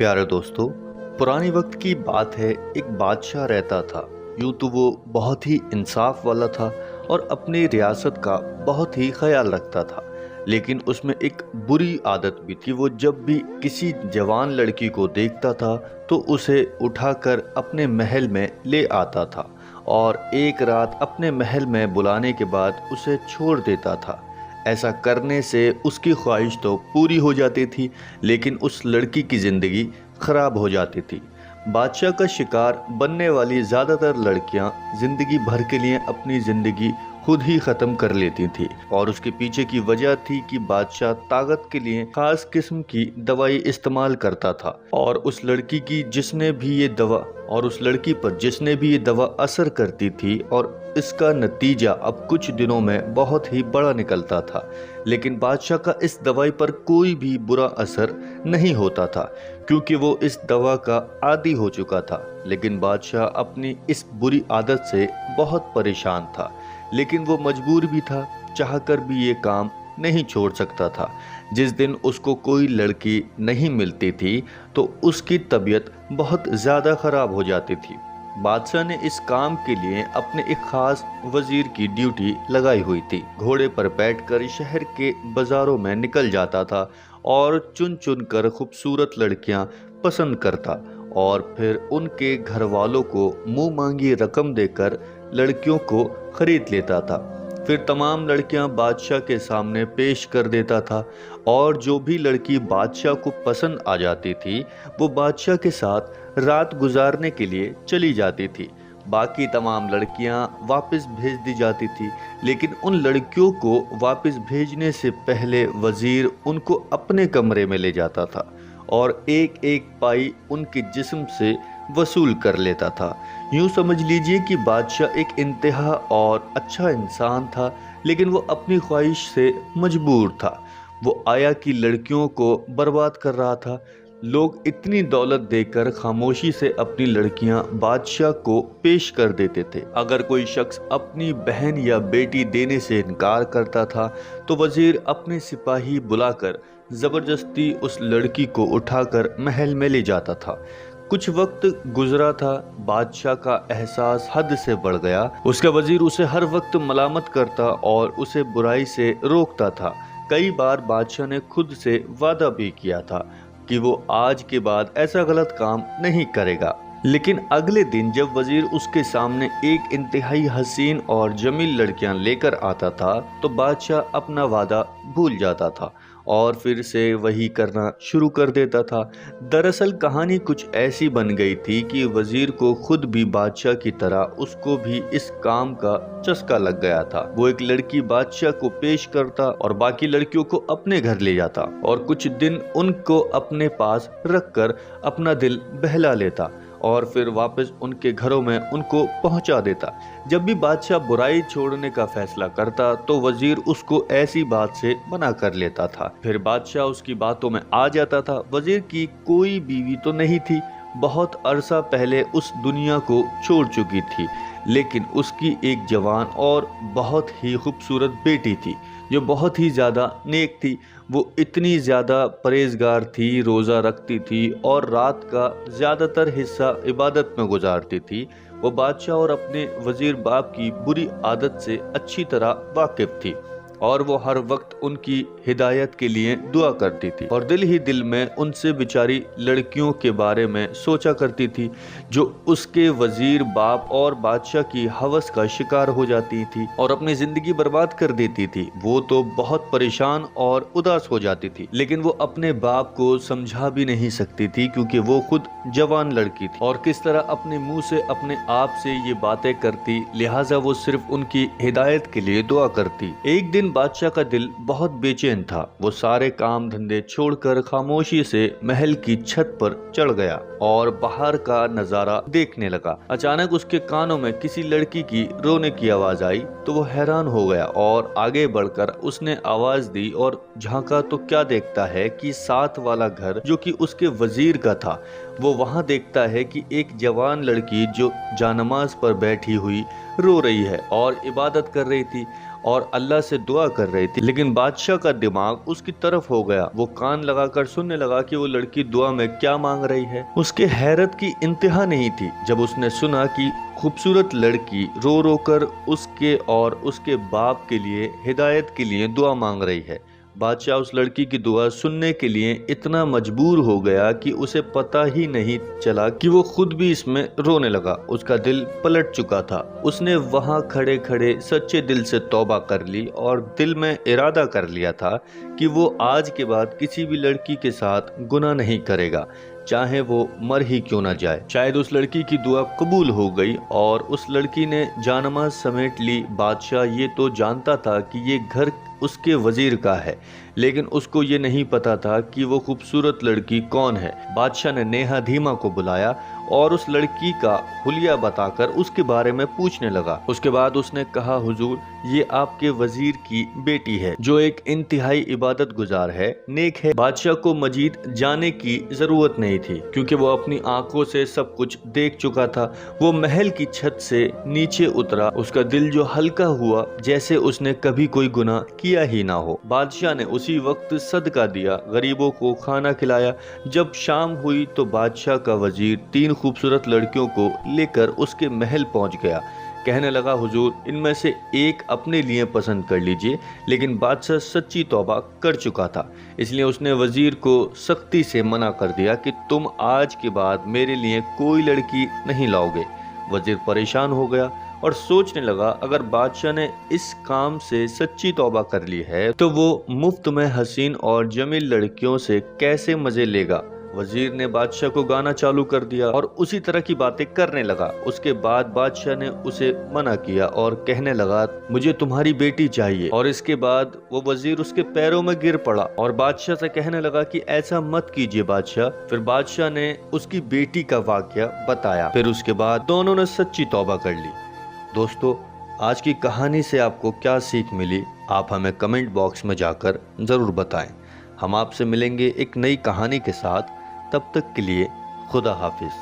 प्यारे दोस्तों, पुराने वक्त की बात है। एक बादशाह रहता था। यूं तो वो बहुत ही इंसाफ वाला था और अपनी रियासत का बहुत ही ख्याल रखता था, लेकिन उसमें एक बुरी आदत भी थी। वो जब भी किसी जवान लड़की को देखता था तो उसे उठाकर अपने महल में ले आता था और एक रात अपने महल में बुलाने के बाद उसे छोड़ देता था। ऐसा करने से उसकी ख्वाहिश तो पूरी हो जाती थी, लेकिन उस लड़की की ज़िंदगी ख़राब हो जाती थी। बादशाह का शिकार बनने वाली ज़्यादातर लड़कियां ज़िंदगी भर के लिए अपनी ज़िंदगी खुद ही ख़त्म कर लेती थी, और उसके पीछे की वजह थी कि बादशाह ताकत के लिए ख़ास किस्म की दवाई इस्तेमाल करता था, और उस लड़की पर जिसने भी ये दवा असर करती थी, और इसका नतीजा अब कुछ दिनों में बहुत ही बड़ा निकलता था। लेकिन बादशाह का इस दवाई पर कोई भी बुरा असर नहीं होता था, क्योंकि वो इस दवा का आदी हो चुका था। लेकिन बादशाह अपनी इस बुरी आदत से बहुत परेशान था, लेकिन वो मजबूर भी था, चाहकर भी ये काम नहीं छोड़ सकता था। जिस दिन उसको कोई लड़की नहीं मिलती थी तो उसकी तबीयत बहुत ज़्यादा ख़राब हो जाती थी। बादशाह ने इस काम के लिए अपने एक खास वजीर की ड्यूटी लगाई हुई थी। घोड़े पर बैठकर शहर के बाजारों में निकल जाता था और चुन चुन कर खूबसूरत लड़कियां पसंद करता, और फिर उनके घर वालों को मुंह मांगी रकम देकर लड़कियों को खरीद लेता था। फिर तमाम लड़कियां बादशाह के सामने पेश कर देता था, और जो भी लड़की बादशाह को पसंद आ जाती थी वो बादशाह के साथ रात गुजारने के लिए चली जाती थी। बाकी तमाम लड़कियां वापस भेज दी जाती थी, लेकिन उन लड़कियों को वापस भेजने से पहले वजीर उनको अपने कमरे में ले जाता था और एक एक पाई उनके जिस्म से वसूल कर लेता था। यूं समझ लीजिए कि बादशाह एक इंतहा और अच्छा इंसान था, लेकिन वो अपनी ख्वाहिश से मजबूर था। वो आया कि लड़कियों को बर्बाद कर रहा था। लोग इतनी दौलत देकर खामोशी से अपनी लड़कियां बादशाह को पेश कर देते थे। अगर कोई शख्स अपनी बहन या बेटी देने से इनकार करता था तो वजीर अपने सिपाही बुलाकर ज़बरदस्ती उस लड़की को उठाकर महल में ले जाता था। कुछ वक्त गुजरा था, बादशाह का एहसास हद से बढ़ गया। उसका वजीर उसे हर वक्त मलामत करता और उसे बुराई से रोकता था। कई बार बादशाह ने खुद से वादा भी किया था कि वो आज के बाद ऐसा गलत काम नहीं करेगा, लेकिन अगले दिन जब वजीर उसके सामने एक इंतहाई हसीन और जमील लड़कियां लेकर आता था तो बादशाह अपना वादा भूल जाता था और फिर से वही करना शुरू कर देता था। दरअसल कहानी कुछ ऐसी बन गई थी कि वजीर को खुद भी बादशाह की तरह उसको भी इस काम का चस्का लग गया था। वो एक लड़की बादशाह को पेश करता और बाकी लड़कियों को अपने घर ले जाता और कुछ दिन उनको अपने पास रखकर अपना दिल बहला लेता और फिर वापस उनके घरों में उनको पहुंचा देता। जब भी बादशाह बुराई छोड़ने का फैसला करता तो वजीर उसको ऐसी बात से मना कर लेता था। फिर बादशाह उसकी बातों में आ जाता था। वजीर की कोई बीवी तो नहीं थी, बहुत अरसा पहले उस दुनिया को छोड़ चुकी थी, लेकिन उसकी एक जवान और बहुत ही खूबसूरत बेटी थी जो बहुत ही ज़्यादा नेक थी। वो इतनी ज़्यादा परहेजगार थी, रोज़ा रखती थी और रात का ज़्यादातर हिस्सा इबादत में गुजारती थी। वो बादशाह और अपने वज़ीर बाप की बुरी आदत से अच्छी तरह वाकिफ़ थी और वो हर वक्त उनकी हिदायत के लिए दुआ करती थी और दिल ही दिल में उनसे बेचारी लड़कियों के बारे में सोचा करती थी जो उसके वजीर बाप और बादशाह की हवस का शिकार हो जाती थी और अपनी जिंदगी बर्बाद कर देती थी। वो तो बहुत परेशान और उदास हो जाती थी, लेकिन वो अपने बाप को समझा भी नहीं सकती थी क्योंकि वो खुद जवान लड़की थी और किस तरह अपने मुंह से अपने आप से ये बातें करती, लिहाजा वो सिर्फ उनकी हिदायत के लिए दुआ करती। एक दिन बादशाह का दिल बहुत बेचैन था। वो सारे काम धंधे छोड़कर खामोशी से महल की छत पर चढ़ गया और बाहर का नजारा देखने लगा। अचानक उसके कानों में किसी लड़की की रोने की आवाज आई तो वो हैरान हो गया और आगे बढ़कर उसने आवाज दी और झांका तो क्या देखता है कि साथ वाला घर जो कि उसके वजीर का था, वो वहां देखता है कि एक जवान लड़की जो जानमाज पर बैठी हुई रो रही है और इबादत कर रही थी اور اللہ سے دعا کر رہی تھی، لیکن بادشاہ کا دماغ اس کی طرف ہو گیا۔ وہ کان لگا کر سننے لگا کہ وہ لڑکی دعا میں کیا مانگ رہی ہے۔ اس کے حیرت کی انتہا نہیں تھی جب اس نے سنا کہ خوبصورت لڑکی رو رو کر اس کے اور اس کے باپ کے لیے ہدایت کے لیے دعا مانگ رہی ہے۔ بادشاہ اس لڑکی کی دعا سننے کے لیے اتنا مجبور ہو گیا کہ اسے پتہ ہی نہیں چلا کہ وہ خود بھی اس میں رونے لگا۔ اس کا دل پلٹ چکا تھا۔ اس نے وہاں کھڑے کھڑے سچے دل سے توبہ کر لی اور دل میں ارادہ کر لیا تھا کہ وہ آج کے بعد کسی بھی لڑکی کے ساتھ گناہ نہیں کرے گا، چاہے وہ مر ہی کیوں نہ جائے۔ شاید اس لڑکی کی دعا قبول ہو گئی اور اس لڑکی نے جانماز سمیٹ لی۔ بادشاہ یہ تو جانتا تھا کہ یہ گھر اس کے وزیر کا ہے، لیکن اس کو یہ نہیں پتا تھا کہ وہ خوبصورت لڑکی کون ہے۔ بادشاہ نے نیہا دھیما کو بلایا اور اس لڑکی کا حلیہ بتا کر اس کے بارے میں پوچھنے لگا۔ اس کے بعد اس نے کہا، حضور، یہ آپ کے وزیر کی بیٹی ہے جو ایک انتہائی عبادت گزار ہے، نیک ہے۔ بادشاہ کو مزید جانے کی ضرورت نہیں تھی کیونکہ وہ اپنی آنکھوں سے سب کچھ دیکھ چکا تھا۔ وہ محل کی چھت سے نیچے اترا، اس کا دل جو ہلکا ہوا جیسے اس نے کبھی کوئی گناہ کیا ہی نہ ہو۔ بادشاہ نے اسی وقت صدقہ دیا، غریبوں کو کھانا کھلایا۔ جب شام ہوئی تو بادشاہ کا وزیر 3 خوبصورت لڑکیوں کو لے کر اس کے محل پہنچ گیا۔ کہنے لگا، حضور، ان میں سے ایک اپنے لیے پسند کر لیجئے۔ لیکن بادشاہ سچی توبہ کر چکا تھا، اس لیے اس نے وزیر کو سختی سے منع کر دیا کہ تم آج کے بعد میرے لیے کوئی لڑکی نہیں لاؤ گے۔ وزیر پریشان ہو گیا اور سوچنے لگا، اگر بادشاہ نے اس کام سے سچی توبہ کر لی ہے تو وہ مفت میں حسین اور جمیل لڑکیوں سے کیسے مزے لے گا۔ وزیر نے بادشاہ کو گانا چالو کر دیا اور اسی طرح کی باتیں کرنے لگا۔ اس کے بعد بادشاہ نے اسے منع کیا اور کہنے لگا، مجھے تمہاری بیٹی چاہیے۔ اور اس کے بعد وہ وزیر اس کے پیروں میں گر پڑا اور بادشاہ سے کہنے لگا کہ ایسا مت کیجیے بادشاہ۔ پھر بادشاہ نے اس کی بیٹی کا واقعہ بتایا۔ پھر اس کے بعد دونوں نے سچی توبہ کر لی۔ دوستو، آج کی کہانی سے آپ کو کیا سیکھ ملی، آپ ہمیں کمنٹ باکس میں جا کر ضرور بتائیں۔ ہم آپ سے ملیں گے ایک نئی کہانی کے ساتھ، تب تک کے لیے خدا حافظ۔